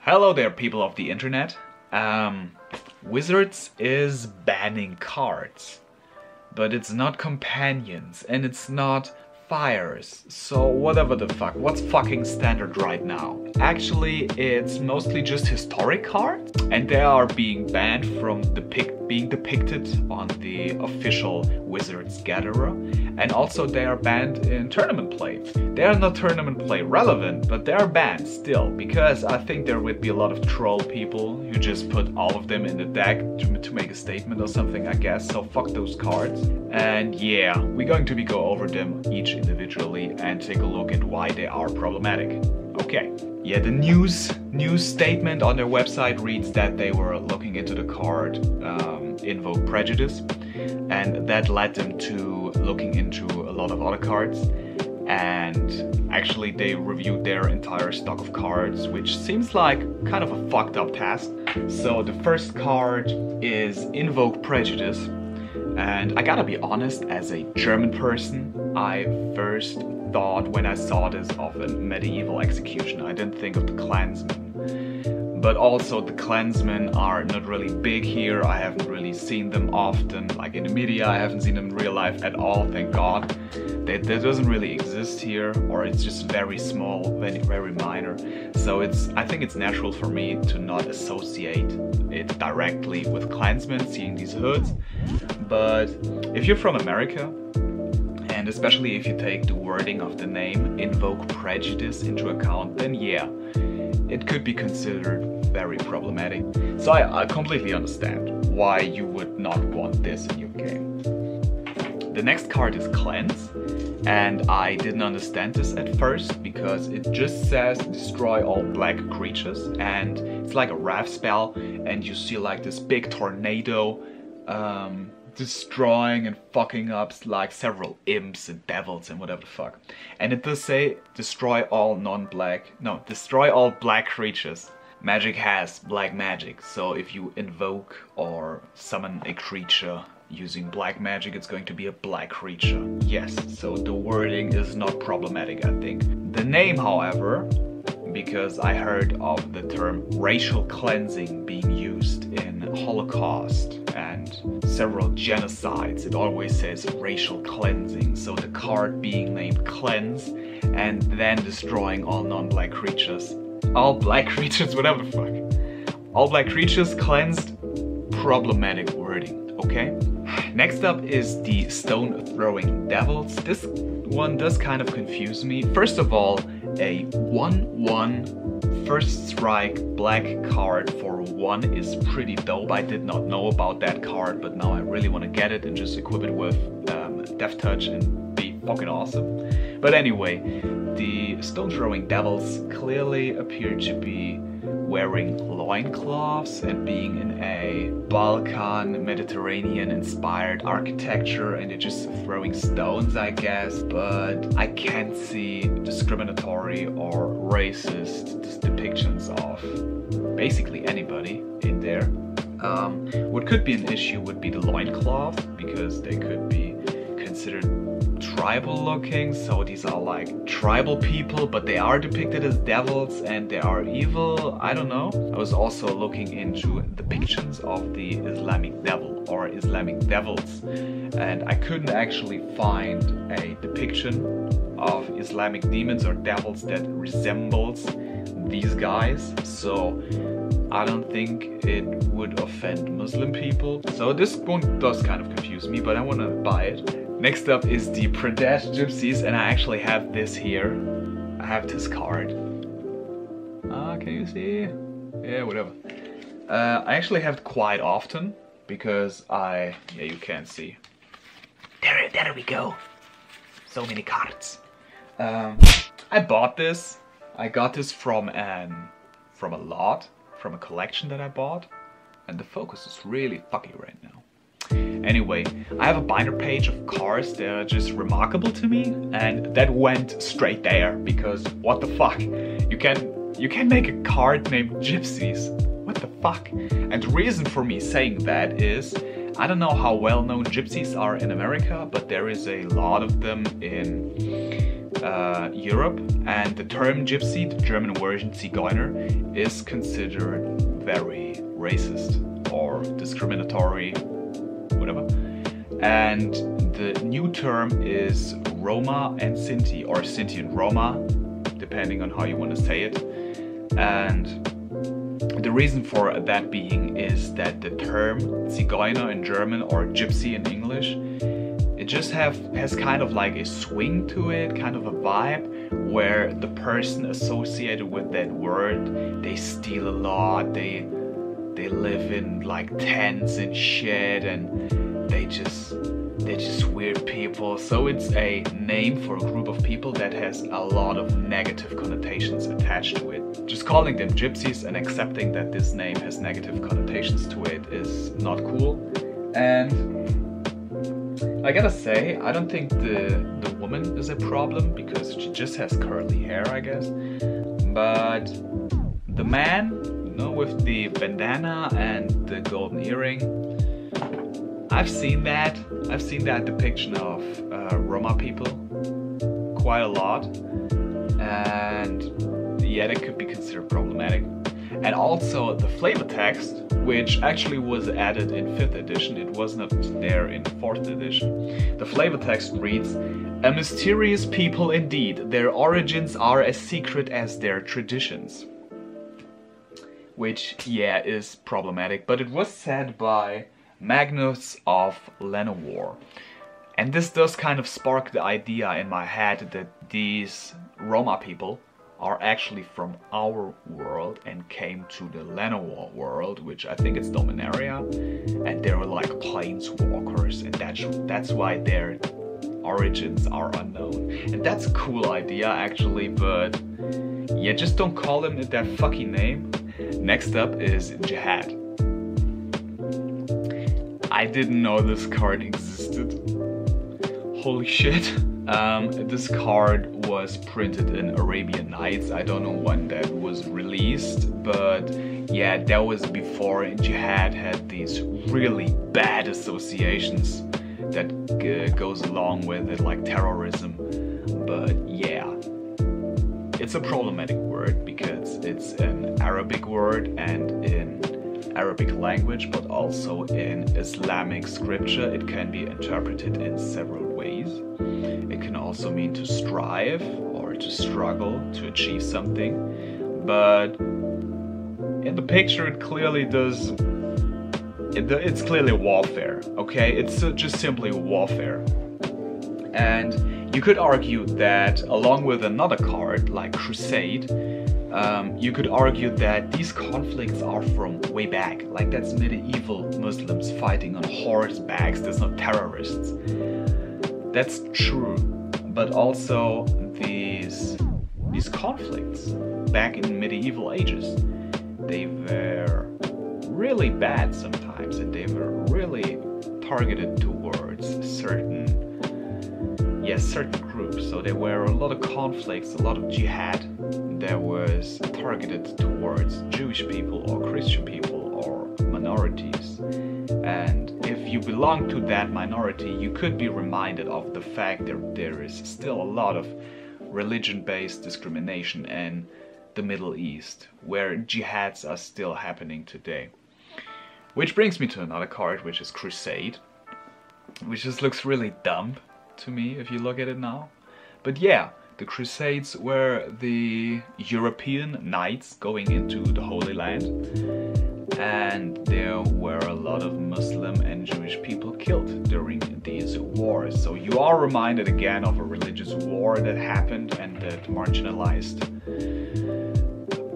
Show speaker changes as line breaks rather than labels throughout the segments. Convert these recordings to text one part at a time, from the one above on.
Hello there, people of the internet. Wizards is banning cards, but it's not companions and it's not fires, so whatever the fuck. What's fucking standard right now? Actually, it's mostly just historic cards, and they are being banned from being depicted on the official Wizards Gatherer, and also they are banned in tournament play. They are not tournament play relevant, but they are banned still, because I think there would be a lot of troll people who just put all of them in the deck to make a statement or something, I guess, so fuck those cards. And yeah, we're going to go over them each individually and take a look at why they are problematic. Okay. Yeah, the news statement on their website reads that they were looking into the card Invoke Prejudice, and that led them to looking into a lot of other cards, and actually they reviewed their entire stock of cards, which seems like kind of a fucked up task. So the first card is Invoke Prejudice, and I gotta be honest, as a German person, I first thought when I saw this of a medieval execution. I didn't think of the clansmen. But also the clansmen are not really big here. I haven't really seen them often, like in the media. I haven't seen them in real life at all, thank God. That doesn't really exist here, or it's just very small, very minor. So I think it's natural for me to not associate it directly with clansmen, seeing these hoods. But if you're from America, and especially if you take the wording of the name Invoke Prejudice into account, then yeah, it could be considered very problematic. So I completely understand why you would not want this in your game. The next card is Cleanse, and I didn't understand this at first because it just says destroy all black creatures, and it's like a wrath spell, and you see like this big tornado destroying and fucking up like several imps and devils and whatever the fuck. And it does say destroy all destroy all black creatures. Magic has black magic, so if you invoke or summon a creature using black magic, it's going to be a black creature. Yes, so the wording is not problematic, I think. The name, however, because I heard of the term racial cleansing being used in Holocaust and several genocides, it always says racial cleansing. So the card being named Cleanse and then destroying all non-black creatures. All black creatures, whatever the fuck. All black creatures cleansed, problematic wording, okay? Next up is the Stone Throwing Devils. This one does kind of confuse me. First of all, a 1/1 first strike black card for 1 is pretty dope. I did not know about that card, but now I really want to get it and just equip it with Death Touch and be fucking awesome. But anyway, the Stone Throwing Devils clearly appear to be wearing loincloths and being in a Balkan, Mediterranean inspired architecture, and they're just throwing stones, I guess, but I can't see discriminatory or racist depictions of basically anybody in there. What could be an issue would be the loincloth, because they could be considered tribal looking, so these are like tribal people, but they are depicted as devils and they are evil. I don't know. I was also looking into depictions of the Islamic devil or Islamic devils, and I couldn't actually find a depiction of Islamic demons or devils that resembles these guys, so I don't think it would offend Muslim people. So this one does kind of confuse me, but I want to buy it. Next up is the Predash Gypsies, and I actually have this here. I have this card. Can you see? Yeah, whatever. I actually have it quite often because yeah, you can't see. There we go. So many cards. I bought this. I got this from a collection that I bought, and the focus is really fucky right now. Anyway, I have a binder page of cards that are just remarkable to me, and that went straight there because what the fuck? You can make a card named Gypsies. What the fuck? And the reason for me saying that is I don't know how well known gypsies are in America, but there is a lot of them in Europe, and the term gypsy, the German version Zigeuner, is considered very racist or discriminatory, whatever. And the new term is Roma and Sinti, or Sinti and Roma, depending on how you want to say it. And the reason for that being is that the term Zigeuner in German or gypsy in English, it just has kind of like a swing to it, kind of a vibe, where the person associated with that word, they steal a lot, they live in like tents and shit, and they're just weird people. So it's a name for a group of people that has a lot of negative connotations attached to it. Just calling them gypsies and accepting that this name has negative connotations to it is not cool. And I gotta say, I don't think the woman is a problem, because she just has curly hair, I guess. But the man, you know, with the bandana and the golden earring, I've seen that depiction of Roma people quite a lot, and yeah, that could be considered problematic. And also the flavor text, which actually was added in 5th edition, it was not there in 4th edition. The flavor text reads, "A mysterious people indeed, their origins are as secret as their traditions." Which, yeah, is problematic, but it was said by Magnus of Llanowar. And this does kind of spark the idea in my head that these Roma people are actually from our world and came to the Llanowar world, which I think is Dominaria, and they were like planeswalkers, and that's why their origins are unknown. And that's a cool idea actually, but yeah, just don't call them that fucking name. Next up is Jihad. I didn't know this card existed. Holy shit. This card was printed in Arabian Nights. I don't know when that was released, but yeah, that was before Jihad had these really bad associations that goes along with it, like terrorism. But yeah, it's a problematic word because it's an Arabic word and in Arabic language, but also in Islamic scripture it can be interpreted in several ways. It can also mean to strive or to struggle to achieve something, but in the picture it clearly does, it's clearly warfare, okay? It's just simply warfare. And you could argue that along with another card like Crusade, you could argue that these conflicts are from way back, like that's medieval Muslims fighting on horsebacks, that's not terrorists. That's true, but also these conflicts back in medieval ages, they were really bad sometimes, and they were really targeted towards certain groups. So there were a lot of conflicts, a lot of jihad that was targeted towards Jewish people or Christian people or minorities. And if you belong to that minority, you could be reminded of the fact that there is still a lot of religion-based discrimination in the Middle East, where jihads are still happening today. Which brings me to another card, which is Crusade, which just looks really dumb to me if you look at it now. But yeah, the Crusades were the European knights going into the Holy Land, and there were a lot of Muslim and Jewish people killed during these wars. So you are reminded again of a religious war that happened and that marginalized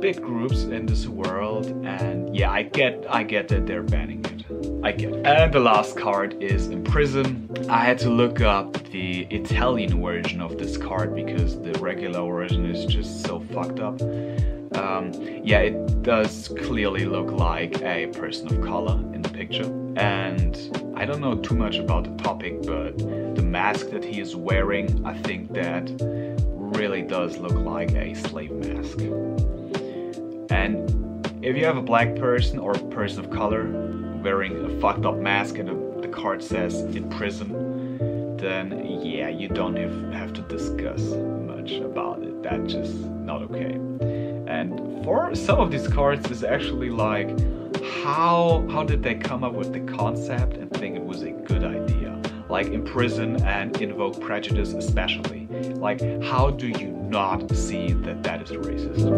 big groups in this world. And yeah, I get that they're banning it. I get it. And the last card is Imprison. I had to look up the Italian version of this card because the regular version is just so fucked up. Yeah, it does clearly look like a person of color in the picture. And I don't know too much about the topic, but the mask that he is wearing, I think that really does look like a slave mask. And if you have a black person or a person of color wearing a fucked up mask and the card says in prison, then yeah, you don't have to discuss much. knowledge about it. That's just not okay. And for some of these cards, it's actually like, how did they come up with the concept and think it was a good idea? Like Imprison and Invoke Prejudice especially. Like, how do you not see that that is racist?